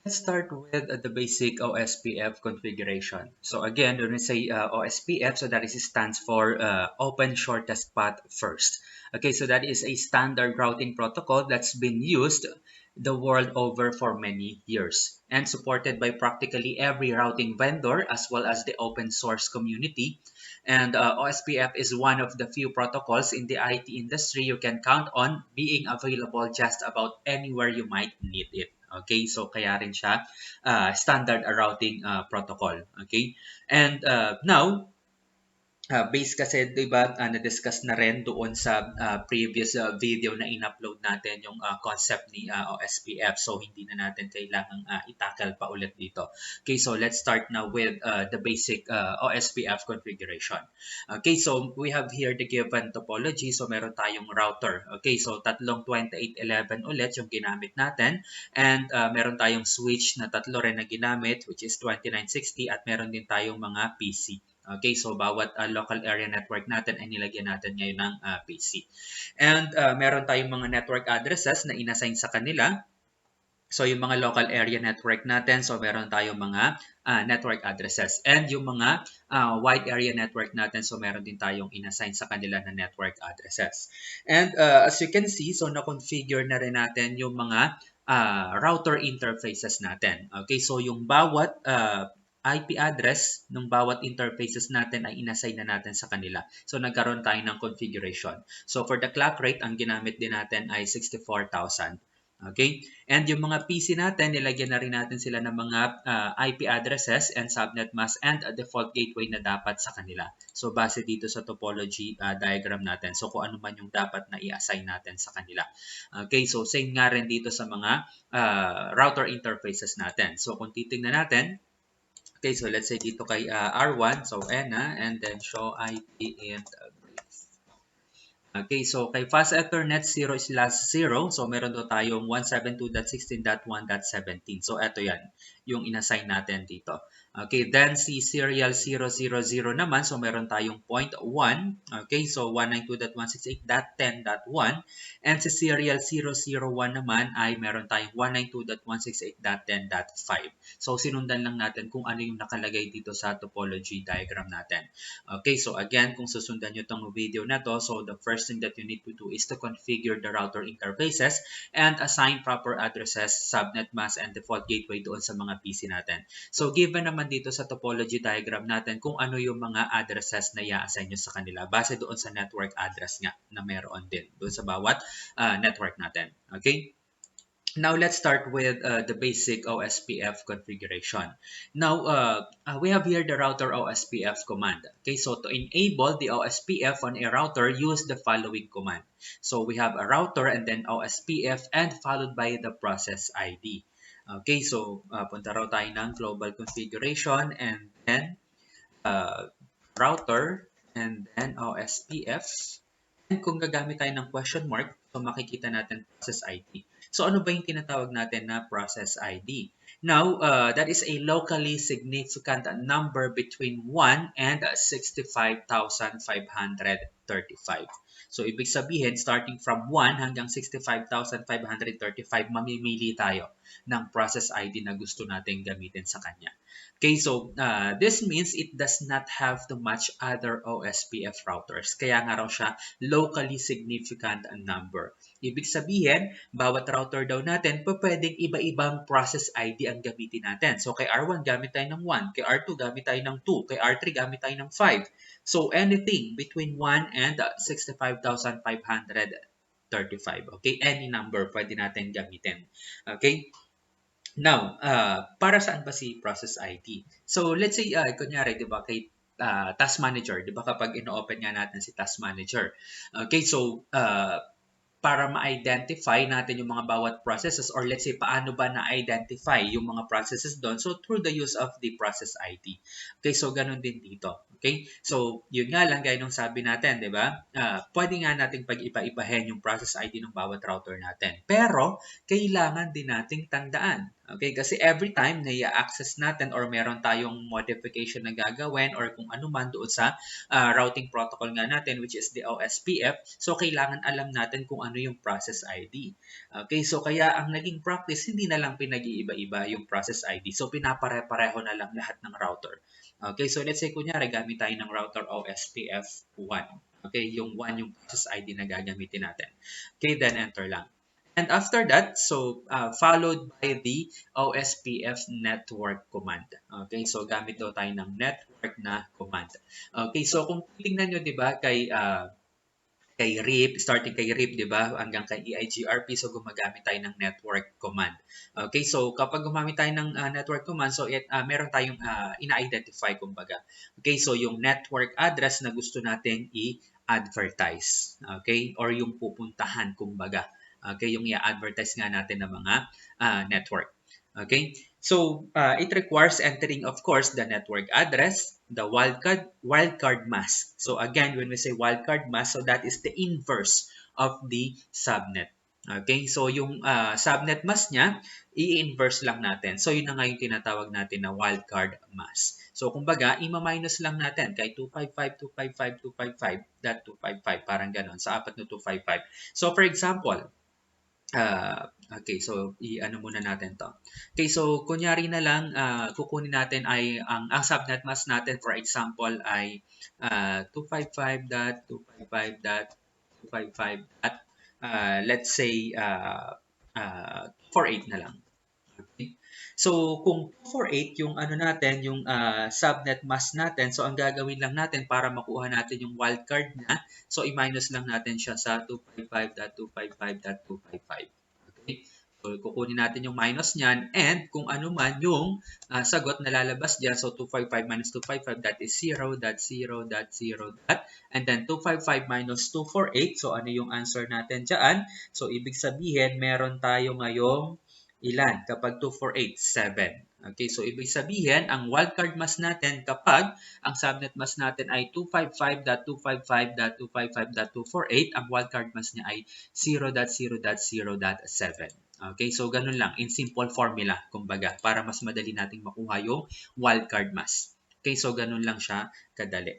Let's start with the basic OSPF configuration. So again, when we say OSPF, so that is stands for Open Shortest Path First. Okay, so that is a standard routing protocol that's been used the world over for many years and supported by practically every routing vendor as well as the open source community. And OSPF is one of the few protocols in the IT industry you can count on being available just about anywhere you might need it. Okay, so kaya rin siya standard routing protocol. Okay, and now base kasi, di ba, na-discuss na rin doon sa previous video na in-upload natin yung concept ni OSPF. So, hindi na natin kailangang itakal pa ulit dito. Okay, so let's start now with the basic OSPF configuration. Okay, so we have here the given topology. So, meron tayong router. Okay, so tatlong 2811 ulit yung ginamit natin. And meron tayong switch na tatlo rin na ginamit, which is 2960. At meron din tayong mga PC. Okay, so bawat local area network natin ay nilagyan natin ngayon ng PC. And meron tayong mga network addresses na inassign sa kanila. So yung mga local area network natin, so meron tayong mga network addresses. And yung mga wide area network natin, so meron din tayong inassign sa kanila na network addresses. And as you can see, so na-configure na rin natin yung mga router interfaces natin. Okay, so yung bawat IP address ng bawat interfaces natin ay inassign na natin sa kanila. So, nagkaroon tayo ng configuration. So, for the clock rate, ang ginamit din natin ay 64,000. Okay? And yung mga PC natin, nilagyan na rin natin sila ng mga IP addresses and subnet mask and a default gateway na dapat sa kanila. So, base dito sa topology diagram natin. So, kung ano man yung dapat na i-assign natin sa kanila. Okay? So, same nga rin dito sa mga router interfaces natin. So, kung titingnan natin, okay, so let's say dito kay R1, so ENA, and then show IP and brief. Okay, so kay Fast Ethernet 0/0, so meron doon tayong 172.16.1.17. So ito yan, yung inassign natin dito. Okay, then si serial 000 naman, so meron tayong 0.1. Okay, so 192.168.10.1. And si serial 001 naman ay meron tayong 192.168.10.5. So sinundan lang natin kung ano yung nakalagay dito sa topology diagram natin. Okay, so again, kung susundan nyo itong video na to, so the first thing that you need to do is to configure the router interfaces and assign proper addresses, subnet mask, and default gateway doon sa mga PC natin. So given naman dito sa topology diagram natin kung ano yung mga addresses na i-assign nyo sa kanila base doon sa network address nga na meron din doon sa bawat network natin. Okay? Now, let's start with the basic OSPF configuration. Now, we have here the router OSPF command. Okay, so to enable the OSPF on a router, use the following command. So, we have a router and then OSPF and followed by the process ID. Okay, so punta raw tayo ng global configuration and then router and then OSPF. And kung gagamit tayo ng question mark, so makikita natin process ID. So ano ba yung tinatawag natin na process ID? Now, that is a locally significant number between 1 and 65,535. So, ibig sabihin, starting from 1 hanggang 65,535, mamimili tayo ng process ID na gusto natin gamitin sa kanya. Okay, so this means it does not have to match other OSPF routers. Kaya nga raw siya locally significant number. Ibig sabihin, bawat router daw natin, pwedeng iba-ibang process ID ang gamitin natin. So, kay R1 gamit tayo ng 1, kay R2 gamit tayo ng 2, kay R3 gamit tayo ng 5. So, anything between 1 and 65,535. Okay? Any number pwede natin gamitin. Okay? Now, para saan ba si process ID? So, let's say, kunyari, di ba, kay task manager, di ba, kapag ino-open nga natin si task manager. Okay, so, para ma-identify natin yung mga bawat processes or let's say paano ba na-identify yung mga processes doon. So, through the use of the process ID. Okay, so ganun din dito. Okay, so yun nga lang gaya nung sabi natin, di ba? Pwede nga nating pag-iba-ibahin yung process ID ng bawat router natin. Pero, kailangan din nating tandaan. Okay, kasi every time na i-access natin or meron tayong modification na gagawin or kung ano man doon sa routing protocol nga natin, which is the OSPF, so kailangan alam natin kung ano yung process ID. Okay, so kaya ang naging practice, hindi na lang pinag-iiba-iba yung process ID. So pinapare-pareho na lang lahat ng router. Okay, so let's say kunyari gamit tayo ng router OSPF 1. Okay, yung 1 yung process ID na gagamitin natin. Okay, then enter lang. And after that, so followed by the OSPF network command. Okay, so gamit daw tayo ng network na command. Okay, so kung tingnan nyo, di ba, kay RIP, starting kay RIP, di ba, hanggang kay EIGRP, so gumagamit tayo ng network command. Okay, so kapag gumamit tayo ng network command, so meron tayong ina-identify, kumbaga. Okay, so yung network address na gusto nating i-advertise. Okay, or yung pupuntahan, kumbaga. Okay, yung i-advertise nga natin ng mga network. Okay, so it requires entering, of course, the network address, the wildcard mask. So again, when we say wildcard mask, so that is the inverse of the subnet. Okay, so yung subnet mask niya, i-inverse lang natin. So yun na nga yung tinatawag natin na wildcard mask. So kumbaga, ima-minus lang natin kay 255.255.255, parang ganon, sa apat na 255. So for example, okay, so i-ano muna natin to. Okay, so kunyari na lang, kukunin natin ay ang subnet mask natin, for example, ay 255.255.255. Let's say 48 na lang. Okay. So kung 248 yung ano natin, yung subnet mask natin, so ang gagawin lang natin para makuha natin yung wildcard niya, so i-minus lang natin siya sa 255.255.255. Okay? So kukunin natin yung minus niyan, and kung ano man yung sagot na lalabas diyan, so 255 minus 255, that is 0.0.0. And then 255 minus 248, so ano yung answer natin diyan? So ibig sabihin, meron tayo ngayong ilan? Kapag 248, 7. Okay, so ibig sabihin, ang wildcard mask natin kapag ang subnet mask natin ay 255.255.255.248, ang wildcard mask niya ay 0.0.0.7. Okay, so ganun lang, in simple formula, kumbaga, para mas madali nating makuha yung wildcard mask. Okay, so ganun lang siya kadali.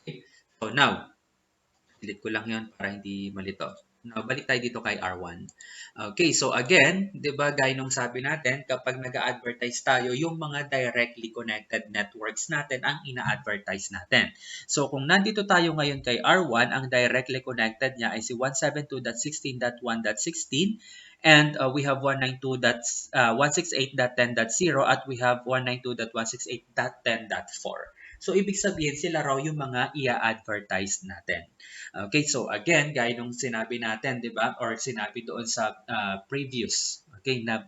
Okay, so now, delete ko lang yun para hindi malito. Now, balik tayo dito kay R1. Okay, so again, di ba, gaya nung sabi natin, kapag nag-advertise tayo, yung mga directly connected networks natin ang ina-advertise natin. So, kung nandito tayo ngayon kay R1, ang directly connected niya ay si 172.16.1.16, and we have 192.168.10.0 at we have 192.168.10.4. So, ibig sabihin, sila raw yung mga i-advertise natin. Okay, so again, gaya nung sinabi natin, di ba? Or sinabi doon sa previous na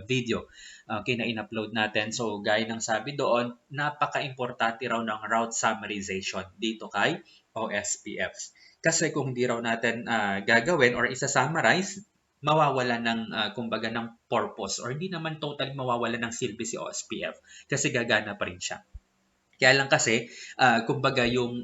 video na in-upload natin. So, gaya ng sabi doon, napaka-importante raw ng route summarization dito kay OSPF. Kasi kung hindi raw natin gagawin or isa-summarize, mawawala ng kumbaga ng purpose or hindi naman totally mawawala ng silbi si OSPF kasi gagana pa rin siya. Kaya lang kasi, kumbaga yung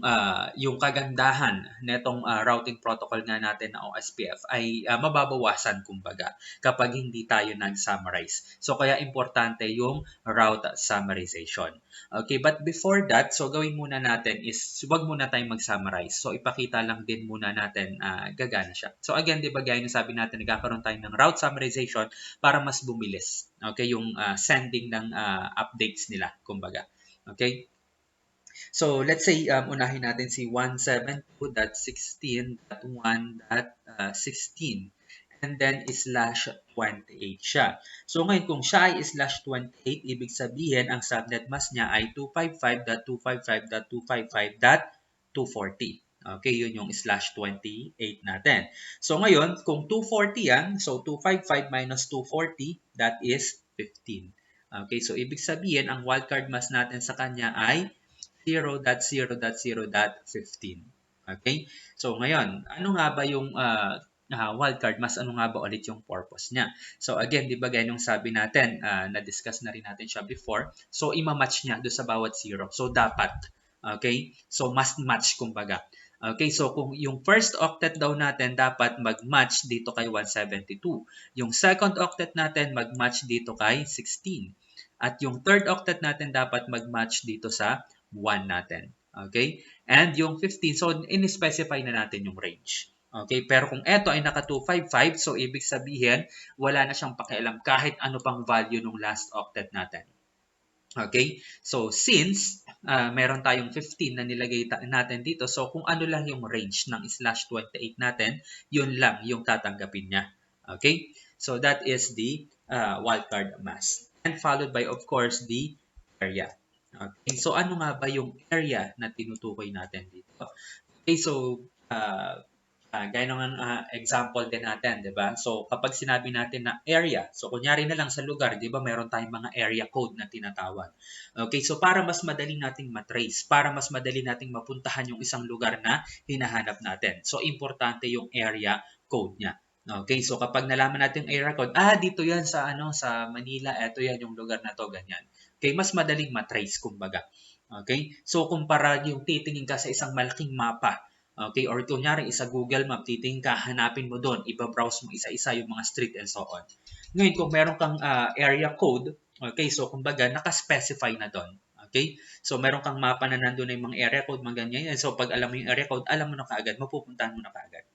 kagandahan nitong routing protocol nga natin na OSPF ay mababawasan kumbaga kapag hindi tayo nag-summarize. So kaya importante yung route summarization. Okay, but before that, so gawin muna natin is wag muna tayong mag-summarize. So ipakita lang din muna natin gagana siya. So again, di ba gaya na sabi natin, nagkakaroon tayo ng route summarization para mas bumilis. Okay, yung sending ng updates nila kumbaga. Okay? So, let's say, unahin natin si 172.16.1.16 and then slash 28 siya. So, ngayon kung siya ay slash 28, ibig sabihin ang subnet mask niya ay 255.255.255.240. Okay, yun yung slash 28 natin. So, ngayon, kung 240 yan, so 255 minus 240, that is 15. Okay, so ibig sabihin, ang wildcard mask natin sa kanya ay 0.0.0.15. Okay? So, ngayon, ano nga ba yung wildcard mask? Ano nga ba ulit yung purpose niya? So, again, di ba gaya nung sabi natin, na-discuss na rin natin siya before. So, ima-match niya doon sa bawat zero. So, dapat. Okay? So, must match, kumbaga. Okay, so kung yung first octet daw natin dapat mag-match dito kay 172. Yung second octet natin mag-match dito kay 16. At yung third octet natin dapat mag-match dito sa 1 natin. Okay? And yung 15, so in-specify na natin yung range. Okay, pero kung ito ay naka 255, so ibig sabihin wala na siyang pakialam kahit ano pang value ng last octet natin. Okay? So, since meron tayong 15 na nilagay natin dito, so kung ano lang yung range ng /28 natin, yun lang yung tatanggapin niya. Okay? So, that is the wildcard mass. And followed by, of course, the area. Okay? So, ano nga ba yung area na tinutukoy natin dito? Okay, so, gaya ng example din natin, di ba? So, kapag sinabi natin na area, so kunyari na lang sa lugar, di ba, meron tayong mga area code na tinatawag. Okay, so para mas madali nating matrace, para mas madali nating mapuntahan yung isang lugar na hinahanap natin. So, importante yung area code niya. Okay, so kapag nalaman natin yung area code, dito yan sa sa Manila, eto yan yung lugar na to, ganyan. Okay, mas madaling matrace kumbaga. Okay, so kumpara yung titingin ka sa isang malaking mapa. Okay, or kunyari isa Google Map, titingin ka, hanapin mo doon, iba-browse mo isa-isa yung mga street and so on. Ngayon, kung meron kang area code, okay, so kumbaga, naka-specify na doon. Okay? So, meron kang mapa na nandun na yung mga area code, mga ganyan. So, pag alam mo yung area code, alam mo na kaagad, mapupuntahan mo na kaagad.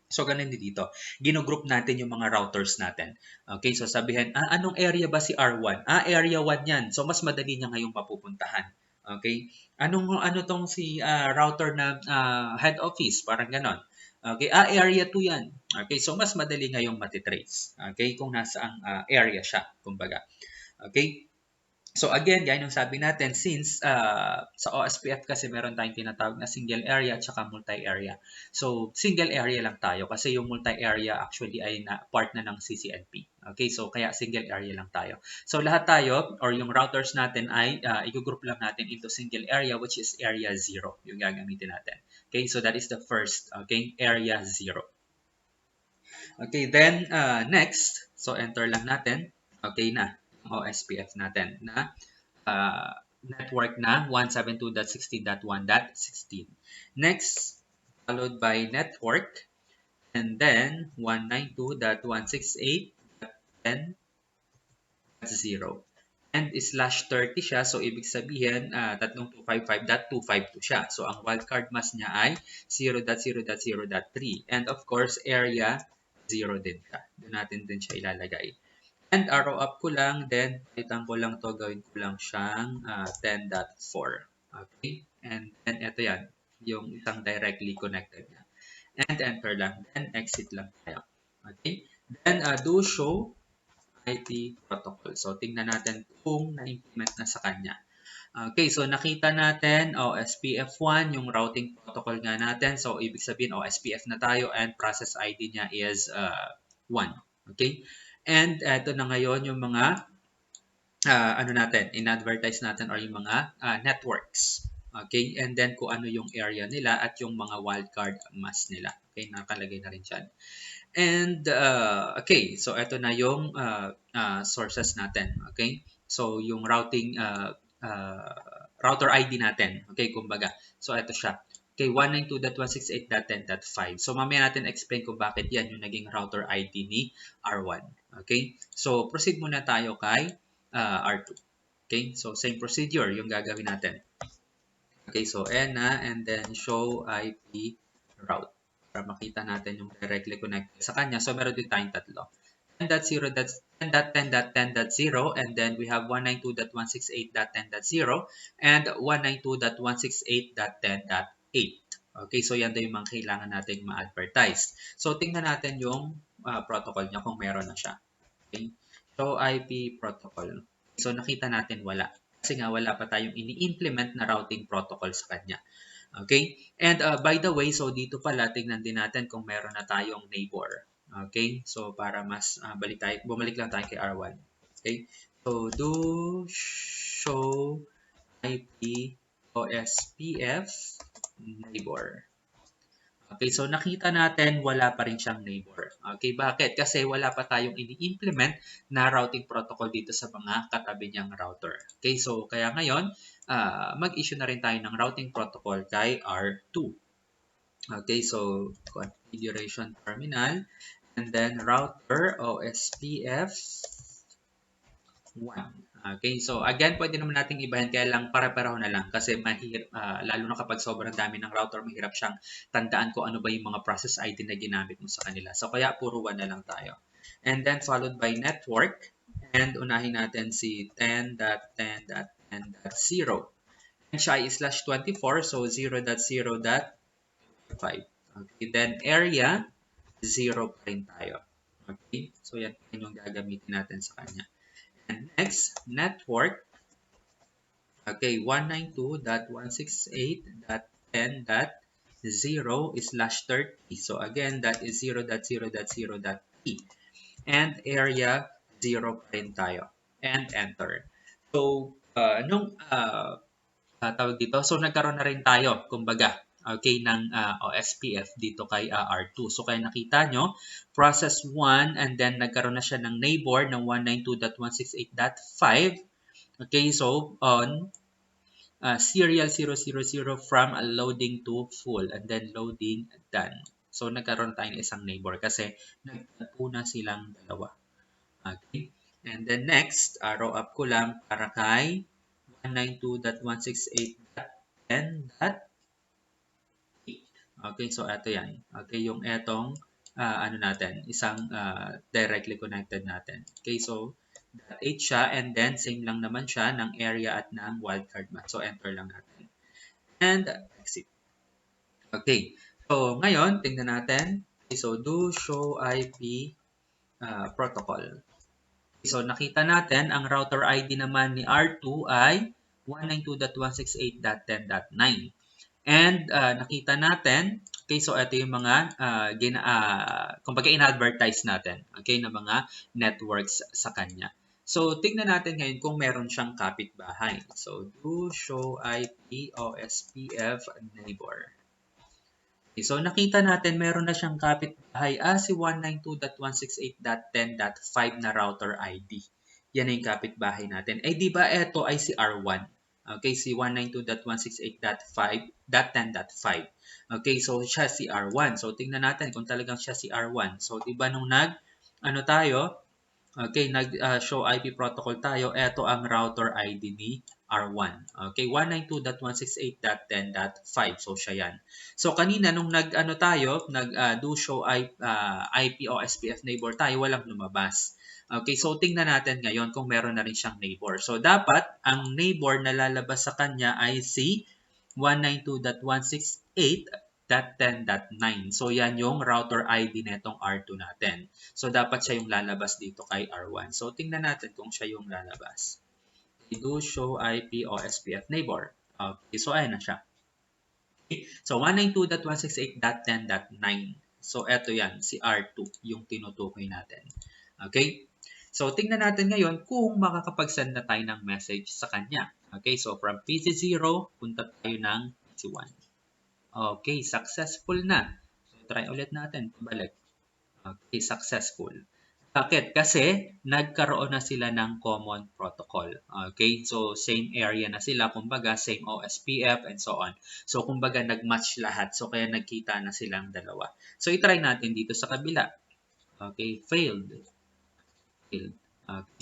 So, ganun din dito. Ginugroup natin yung mga routers natin. Okay, so sabihin, anong area ba si R1? Area 1 yan. So, mas madali niya ngayong mapupuntahan. Okay? Ano tong si router na head office? Parang ganon. Okay, area 2 yan. Okay, so mas madali ngayong matitrace. Okay, kung nasa area siya, kumbaga. Okay? So again, gaya ng sabi natin, since sa OSPF kasi meron tayong tinatawag na single area at saka multi-area. So single area lang tayo kasi yung multi-area actually ay part na ng CCNP. Okay, so kaya single area lang tayo. So lahat tayo or yung routers natin ay i-group lang natin into single area which is area 0 yung gagamitin natin. Okay, so that is the first, okay, area 0. Okay, then next, so enter lang natin. Okay na, OSPF natin na network na 172.16.1.16. Next, followed by network, and then 192.168.10.0. And /30 siya, so ibig sabihin 3255.252 siya. So ang wildcard mask niya ay 0.0.0.3. And of course, area 0 din siya. Doon natin din siya ilalagay. And arrow up ko lang, then palitan ko lang to, gawin ko lang siyang 10.4. Okay? And then ito yan, yung isang directly connected niya. And enter lang, then exit lang tayo. Okay? Then do show IP protocol. So tingnan natin kung na-implement na sa kanya. Okay, so nakita natin OSPF1, yung routing protocol nga natin. So ibig sabihin OSPF na tayo and process ID niya is 1. Okay? And ito na ngayon yung mga in-advertise natin or yung mga networks. Okay? And then kung ano yung area nila at yung mga wildcard mask nila. Okay? Nakalagay na rin dyan. And okay, so ito na yung sources natin. Okay? So yung routing router ID natin. Okay, kumbaga. So ito siya. Okay, 192.168.10.5. So mamaya natin explain kung bakit yan yung naging router ID ni R1. Okay? So proceed muna tayo kay R2. Okay? So same procedure yung gagawin natin. Okay, so ENA and then show IP route para makita natin yung directly connected sa kanya. So meron din tayong tatlo. 10.0, that's 10.10.10.0, and then we have 192.168.10.0 and 192.168.10.8. Okay, so yan daw yung mga kailangan natin ma-advertise. So tingnan natin yung protocol niya kung meron na siya. Okay, so IP protocol. So nakita natin wala. Kasi nga wala pa tayong ini-implement na routing protocol sa kanya. Okay? And by the way, so dito pala, tingnan din natin kung meron na tayong neighbor. Okay? So para mas bumalik lang tayo kay R1. Okay? So do show IP OSPF neighbor. Okay, so nakita natin wala pa rin siyang neighbor. Okay, bakit? Kasi wala pa tayong ini-implement na routing protocol dito sa mga katabi niyang router. Okay, so kaya ngayon, mag-issue na rin tayo ng routing protocol kay R2. Okay, so configuration terminal, and then router OSPF 1. Okay, so again, pwede naman nating ibahin, kaya lang para-pareho na lang kasi mahirap, lalo na kapag sobrang dami ng router, mahirap siyang tandaan ko ano ba yung mga process ID na ginamit mo sa kanila. So kaya puro 1 na lang tayo. And then followed by network, and unahin natin si 10.10.10.0. And siya ay /24, so 0.0.5. Okay, then area, 0 pa rin tayo. Okay, so yan yung gagamitin natin sa kanya. And next, network. Okay, 192.168.10.0/30. So again, that is 0.0.0.3. And area, 0 pa rin tayo. And enter. So, tawag dito, so nagkaroon na rin tayo, kumbaga, okay, ng OSPF dito kay R2. So, kaya nakita nyo, process 1, and then nagkaroon na siya ng neighbor ng 192.168.5. Okay, so on serial 000 from loading to full, and then loading done. So, nagkaroon tayo ng isang neighbor kasi nagtagpo na silang dalawa. Okay, and then next, row up ko lang para kay 192.168.10.8. Okay, so ito yan. Okay, yung etong ano natin, isang directly connected natin. Okay, so .8 siya, and then same lang naman siya ng area at ng wildcard math. So enter lang natin. And exit. Okay, so ngayon, tingnan natin. Okay, so do show IP protocol. So nakita natin, ang router ID naman ni R2 ay 192.168.10.9. And nakita natin, okay, so ito yung mga kumbaga in-advertise natin, okay, na mga networks sa kanya. So, tingnan natin ngayon kung meron siyang kapitbahay. So, do show IP OSPF neighbor. Okay, so, nakita natin meron na siyang kapitbahay si 192.168.10.5 na router ID. Yan na yung kapitbahay natin. Eh, di ba ito ay si R1? Okay, si 192.168.5.10.5. Okay, so siya si R1. So, tingnan natin kung talagang siya si R1. So, di ba nung ano tayo, okay, nag-show IP protocol tayo, ito ang router ID ni R1. Okay, 192.168.10.5. So, siya yan. So, kanina nung nag-ano tayo, do show IP OSPF neighbor tayo, walang lumabas. Okay, so tingnan natin ngayon kung meron na rin siyang neighbor. So, dapat ang neighbor na lalabas sa kanya ay si 192.168.10.9. So, yan yung router ID netong R2 natin. So, dapat siya yung lalabas dito kay R1. So, tingnan natin kung siya yung lalabas. Do show IP OSPF neighbor. Okay, so ayan na siya. Okay. So, 192.168.10.9. So, eto yan, si R2, yung tinutukoy natin. Okay? So, tingnan natin ngayon kung makakapag-send na tayo ng message sa kanya. Okay, so from PC0, punta tayo ng PC1. Okay, successful na. So, try ulit natin. Pabalik. Okay, successful. Bakit? Kasi nagkaroon na sila ng common protocol. Okay, so same area na sila, kumbaga same OSPF and so on. So, kumbaga nag-match lahat. So, kaya nagkita na silang dalawa. So, i-try natin dito sa kabila. Okay, failed. Okay,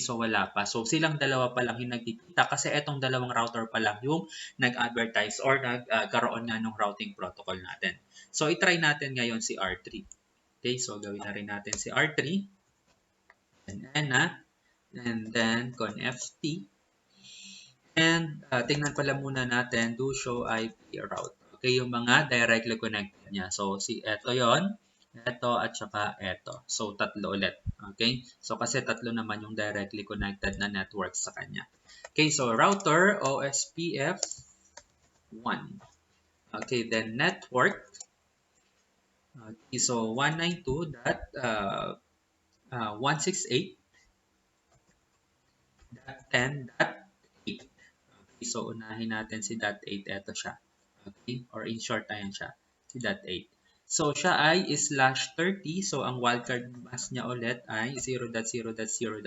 so wala pa. So silang dalawa pa lang yung nagkikita kasi etong dalawang router pa lang yung nag-advertise or nagkaroon nga ng routing protocol natin. So i-try natin ngayon si R3. Okay, so gawin na rin natin si R3. And then conft. And tingnan pala muna natin do show IP route. Okay, yung mga directly connected niya. So si eto yon. Ito at saka ito. So, tatlo ulit. Okay? So, kasi tatlo naman yung directly connected na network sa kanya. Okay, so router OSPF 1. Okay, then network. Okay, so 192.168.10.8. Okay, so unahin natin si .8. Ito siya. Okay, or in short, ayan siya. Si .8. So, siya ay /30. So, ang wildcard mask niya ulit ay 0.0.0.3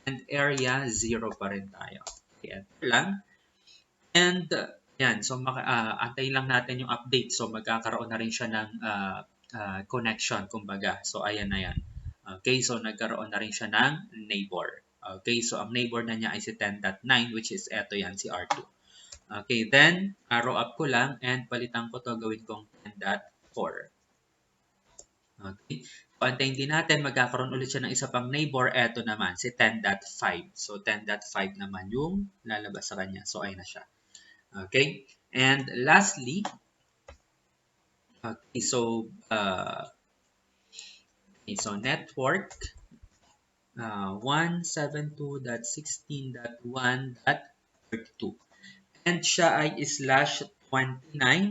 and area 0 pa rin tayo. Okay, enter lang. And, Ayan, so antayin lang natin yung update. So magkakaroon na rin siya ng connection, kumbaga. So ayan na yan. Okay, so nagkaroon na rin siya ng neighbor. Okay, so ang neighbor na niya ay si 10.9, which is eto yan, si R2. Okay, then arrow up ko lang and palitan ko to, gawin kong 10.4. Okay, so antayin din natin, magkakaroon ulit siya ng isa pang neighbor. Eto naman, si 10.5. So 10.5 naman yung lalabas sa kanya. So ayun na siya. Okay, and lastly, okay, so network 172.16.1.32, and siya ay /29.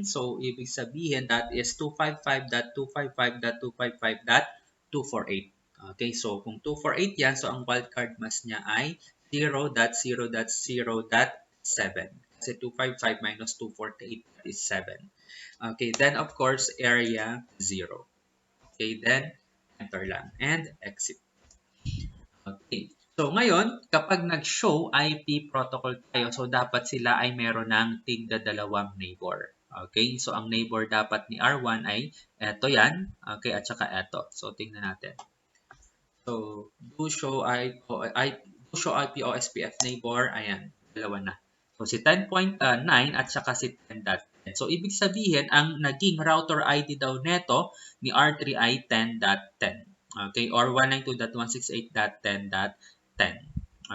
So ibig sabihin that is 255.255.255.248. Okay, so kung 248 yan, so ang wildcard mask niya ay 0.0.0.7, kasi 255 minus 248 is 7. Okay, then of course area 0. Okay, then enter lang and exit. Okay. So ngayon, kapag nag-show IP protocol tayo, so dapat sila ay meron ng tigda-dalawang neighbor. Okay, so ang neighbor dapat ni R1 ay eto yan, okay, at saka eto. So tingnan natin. So do show IP OSPF neighbor, ayan, dalawa na. So si 10.9 at saka si 10.10. So ibig sabihin, ang naging router ID daw neto ni R3 ay 10.10. Okay, or 192.168.10.10.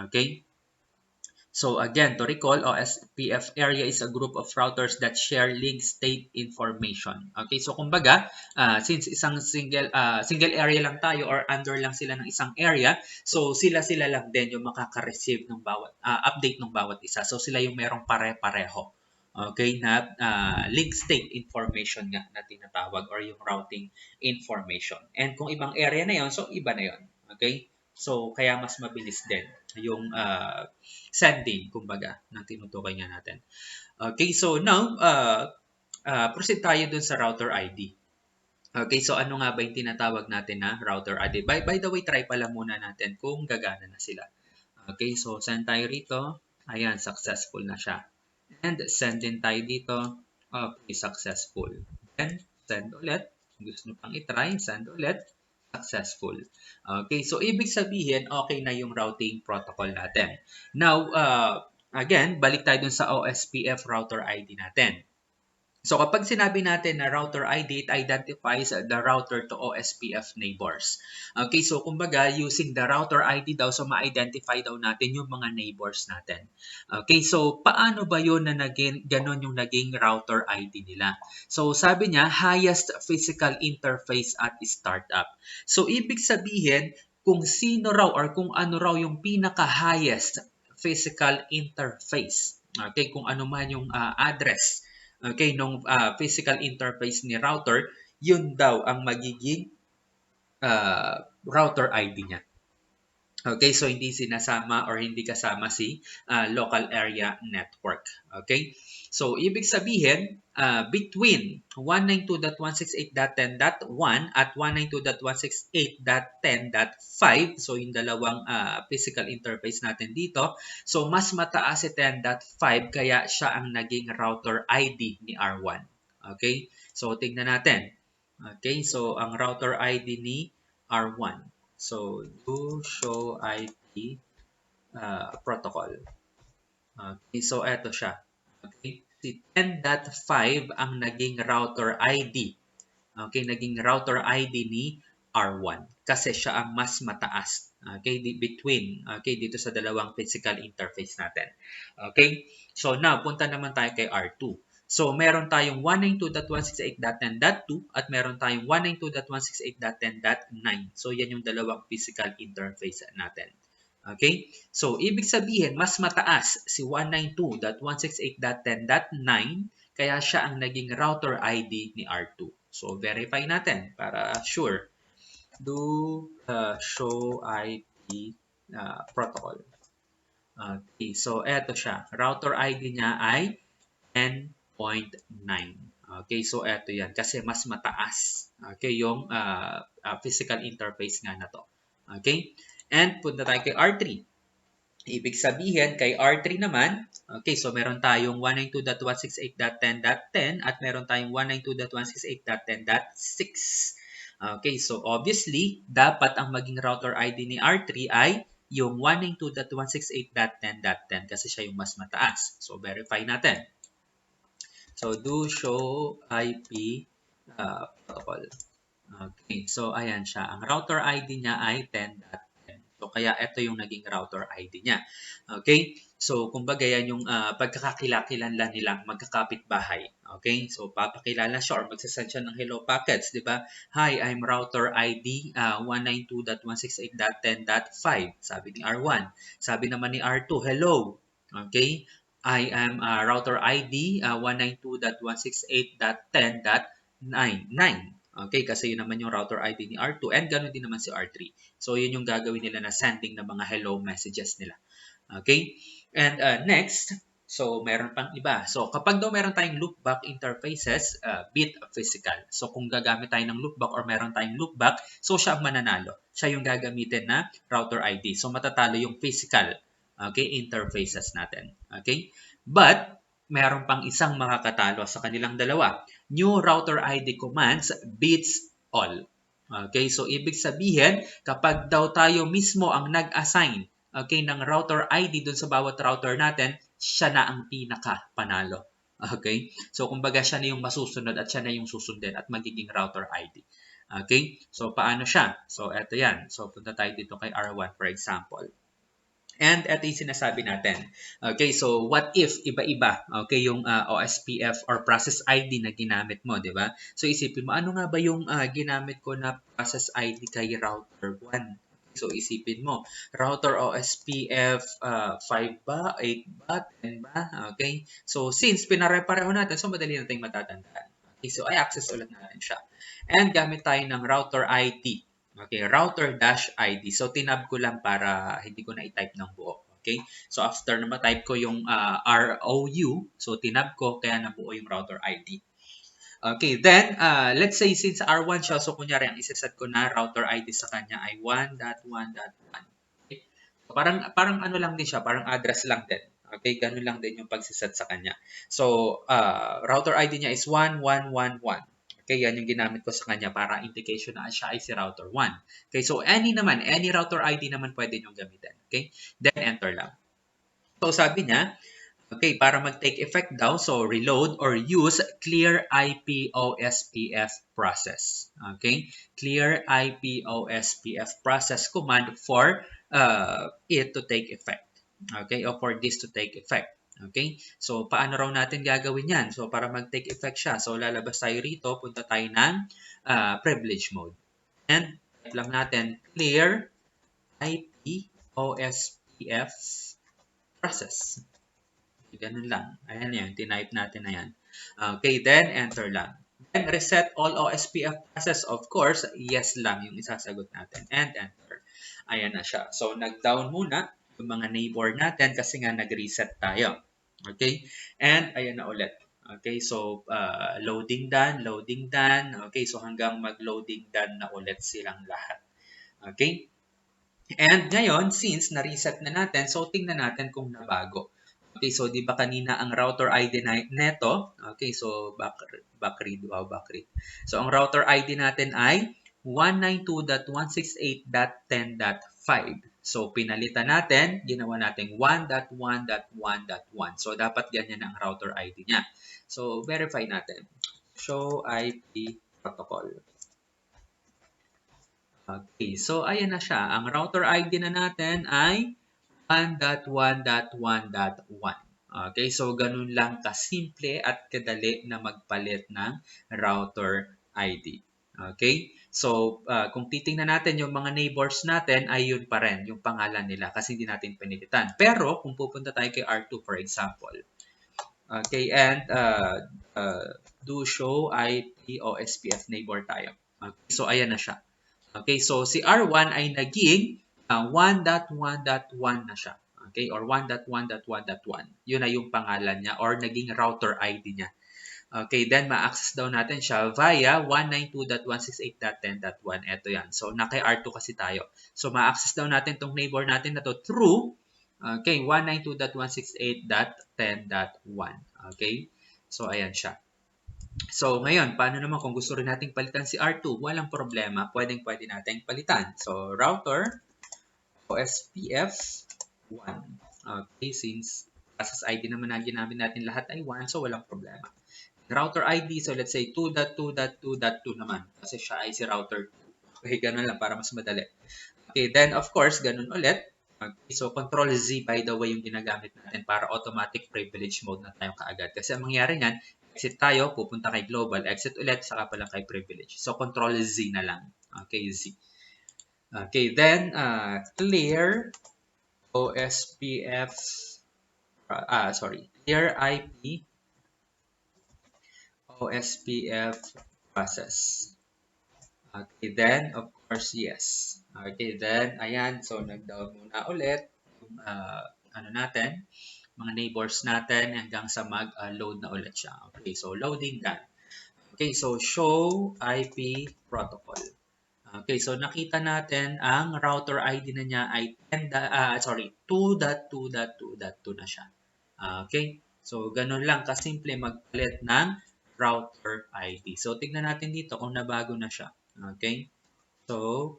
Okay. So again, to recall, OSPF area is a group of routers that share link state information. Okay, so kumbaga, since isang single area lang tayo or under lang sila ng isang area, so sila lang din yung makaka-receive ng bawat update ng bawat isa. So sila yung merong pare-pareho. Okay, na link state information nga na tinatawag, or yung routing information. And kung ibang area na yon, so iba na yon. Okay? So kaya mas mabilis din yung sending, kumbaga, ng tinutukoy nga natin. Okay, so now, proceed tayo dun sa router ID. Okay, so ano nga ba yung tinatawag natin na router ID? By the way, try pala muna natin kung gagana na sila. Okay, so send tayo rito. Ayan, successful na siya. And send din tayo dito. Okay, successful. Then, send ulit. Gusto nyo pang itry, send ulit. Successful. Okay, so ibig sabihin, okay na yung routing protocol natin. Now, again, balik tayo dun sa OSPF router ID natin. So kapag sinabi natin na router ID, it identifies the router to OSPF neighbors. Okay, so kumbaga, using the router ID daw, so ma-identify daw natin yung mga neighbors natin. Okay, so paano ba yun na ganon yung naging router ID nila? So sabi niya, highest physical interface at startup. So ibig sabihin, kung sino raw or kung ano raw yung pinaka-highest physical interface. Okay, kung ano man yung address, okay, nung physical interface ni router, yun daw ang magiging router ID niya. Okay, so hindi sinasama or hindi kasama si local area network. Okay, so ibig sabihin, between 192.168.10.1 at 192.168.10.5, so yung dalawang physical interface natin dito, so mas mataas si 10.5, kaya siya ang naging router ID ni R1. Okay, so tignan natin. Okay, so ang router ID ni R1. So, do show IP protocol. Okay, so eto siya. Okay, si 10.5 ang naging router ID. Okay, naging router ID ni R1 kasi siya ang mas mataas. Okay, between, okay, dito sa dalawang physical interface natin. Okay, so now punta naman tayo kay R2. So, meron tayong 192.168.10.2 at meron tayong 192.168.10.9. So, yan yung dalawang physical interface natin. Okay? So, ibig sabihin, mas mataas si 192.168.10.9, kaya siya ang naging router ID ni R2. So, verify natin para sure. Do show IP protocol. Okay, so eto siya. Router ID niya ay 10.9. Okay, so eto yan. Kasi mas mataas. Okay, yung physical interface nga na to. Okay? And punta tayo kay R3. Ibig sabihin, kay R3 naman, okay, so meron tayong 192.168.10.10 at meron tayong 192.168.10.6. Okay, so obviously, dapat ang maging router ID ni R3 ay yung 192.168.10.10 kasi siya yung mas mataas. So, verify natin. So, do show IP protocol. Okay, so ayan siya. Ang router ID niya ay 10.10. So, kaya ito yung naging router ID niya. Okay, so kumbaga yan yung pagkakakilakilanlan nilang magkakapit-bahay. Okay, so papakilala siya or magsasend siya ng hello packets, di ba? Hi, I'm router ID 192.168.10.5, sabi ni R1. Sabi naman ni R2, hello. Okay, I am router ID 192.168.10.9. Okay, kasi yun naman yung router ID ni R2 and ganoon din naman si R3. So, yun yung gagawin nila na sending ng mga hello messages nila. Okay? And next, so meron pang iba. So, kapag daw meron tayong loopback interfaces, bit physical. So, kung gagamit tayo ng loopback or meron tayong loopback, so siya ang mananalo. Siya yung gagamitin na router ID. So, matatalo yung physical, okay, interfaces natin. Okay? But, meron pang isang makakatalo sa kanilang dalawa. New router ID commands beats all. Okay, so ibig sabihin, kapag daw tayo mismo ang nag-assign, okay, ng router ID dun sa bawat router natin, siya na ang pinaka-panalo. Okay? So, kumbaga siya na yung masusunod at siya na yung susundin at magiging router ID. Okay? So, paano siya? So, eto yan. So, punta tayo dito kay R1 for example. And ito yung sinasabi natin. Okay, so what if iba-iba, okay, yung OSPF or process ID na ginamit mo, di ba? So isipin mo, ano nga ba yung ginamit ko na process ID kay router 1? So isipin mo, router OSPF 5 ba, 8 ba, 10 ba? Okay, so since pinare-pareho natin, so madali natin matatandaan. Okay, so i-access ulit natin siya. And gamit tayo ng router ID. Okay, router-ID. So, tinab ko lang para hindi ko na i-type ng buo. Okay? So, after na ma-type ko yung ROU, so tinab ko, kaya nabuo yung router ID. Okay, then, let's say since R1 siya, so kunyari, ang isaset ko na router ID sa kanya ay 1.1.1. Okay? So, parang ano lang din siya, parang address lang din. Okay, ganun lang din yung pagsiset sa kanya. So, router ID niya is 1111. Okay, yan yung ginamit ko sa kanya para indication na siya ay si router 1. Okay, so any router ID naman pwede nyo gamitin. Okay, then enter lang. So, sabi niya, okay, para mag-take effect daw, so reload or use clear IP OSPF process. Okay, clear IP OSPF process command for it to take effect. Okay, or for this to take effect. Okay, so paano raw natin gagawin yan? So para mag-take effect siya, so lalabas tayo rito, punta tayo ng privilege mode. And type lang natin clear IP OSPF process. Ganun lang. Ayan yan. Tinype natin na yan. Okay, then enter lang. Then reset all OSPF process. Of course, yes lang yung isasagot natin. And enter. Ayan na siya. So, nag-down muna yung mga neighbor natin kasi nga nag-reset tayo. Okay? And ayan na ulit. Okay, so loading done, loading done. Okay, so hanggang mag-loading done na ulit silang lahat. Okay? And ngayon, since na-reset na natin, so tingnan natin kung nabago. Okay, so di ba kanina ang router ID neto? Okay, so backread. So ang router ID natin ay 192.168.10.5. So pinalitan natin, ginawa natin 1.1.1.1. So dapat ganyan ang router ID niya. So verify natin. Show IP protocol. Okay, so ayan na siya. Ang router ID na natin ay 1.1.1.1. Okay, so ganun lang kasimple at kadali na magpalit ng router ID. Okay, so kung titingnan natin yung mga neighbors natin ay yun pa rin, yung pangalan nila kasi hindi natin pinilitan. Pero kung pupunta tayo kay R2 for example, okay, and do show IP OSPF neighbor tayo. Okay, so ayan na siya. Okay, so si R1 ay naging 1.1.1 na siya. Okay, or 1.1.1.1. Yun na yung pangalan niya or naging router ID niya. Okay, then ma-access daw natin siya via 192.168.10.1. Ito yan. So, na kay R2 kasi tayo. So, ma-access daw natin tong neighbor natin na to through Okay, 192.168.10.1. Okay, so ayan siya. So ngayon, paano naman kung gusto rin nating palitan si R2? Walang problema, pwede nating palitan. So router OSPF 1. Okay, since process ID naman na ginamit natin lahat ay 1, so walang problema. Router ID, so let's say 2.2.2.2 naman kasi siya ay si router 2. Okay, ganun lang para mas madali. Okay, then of course, ganun ulit. Okay, so control Z by the way yung ginagamit natin para automatic privilege mode na tayo kaagad. Kasi ang mangyari niyan, exit tayo, pupunta kay global, exit ulit, saka pala kay privilege. So control Z na lang. Okay, Z. Okay, then clear OSPF, clear IP OSPF process. Okay, then, of course, yes. Okay, then, ayan. So, nag-down muna ulit yung ano natin, mga neighbors natin hanggang sa mag-load na ulit siya. Okay, so loading done. Okay, so show IP protocol. Okay, so nakita natin ang router ID na niya ay 2.2.2.2 na siya. Okay, so ganun lang kasimple magpalit ng router ID. So tignan natin dito kung nabago na siya. Okay, so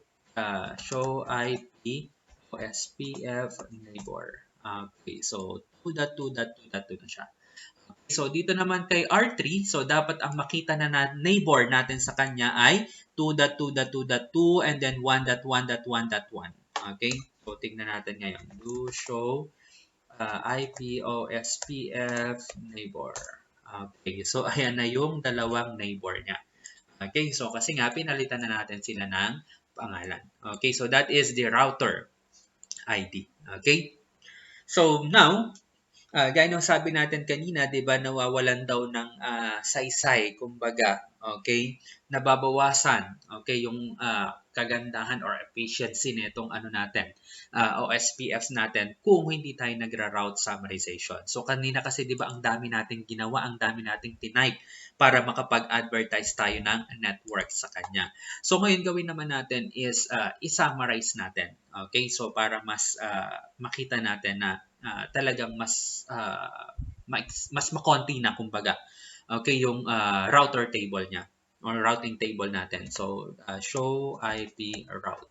show IP OSPF neighbor. Okay, so 2.2.2.2 na siya. So, dito naman kay R3, so dapat ang makita na neighbor natin sa kanya ay 2.2.2.2 and then 1.1.1.1. Okay? So, tignan natin ngayon. Do show IPOSPF neighbor. Okay. So, ayan na yung dalawang neighbor niya. Okay? So, kasi nga, pinalitan na natin sila ng pangalan. Okay? So, that is the router ID. Okay? So, now, gaya ng sabi natin kanina, 'di ba, nawawalan daw ng saysay, kumbaga, okay? Nababawasan, okay, yung kagandahan or efficiency nitong ano natin, OSPFs natin kung hindi tayo nagra-route summarization. So kanina kasi 'di ba ang dami nating ginawa, ang dami nating tinype para makapag-advertise tayo ng network sa kanya. So ngayon gawin naman natin is i-summarize natin. Okay? So para mas makita natin na talagang mas makonti na kumbaga. Okay, yung router table niya or routing table natin. So show IP route.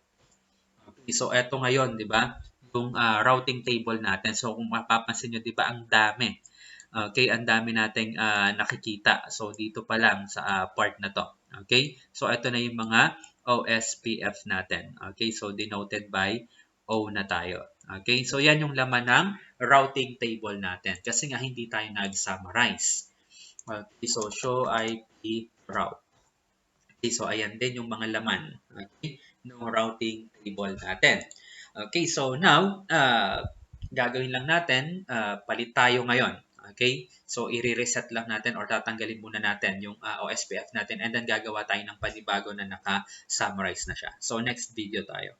Okay, so eto ngayon, 'di ba? Yung routing table natin. So kung mapapansin niyo, 'di ba, ang dami. Okay, ang dami nating nakikita. So dito pa lang sa part na 'to. Okay? So eto na yung mga OSPF natin. Okay? So denoted by O na tayo. Okay? So yan yung laman ng routing table natin kasi nga hindi tayo nag-summarize. Okay? So show IP route. Okay, so ayan din yung mga laman, okay, ng routing table natin. Okay, so now, gagawin lang natin, palit tayo ngayon. Okay, so i-reset lang natin or tatanggalin muna natin yung OSPF natin and then gagawa tayo ng panibago na naka-summarize na siya. So next video tayo.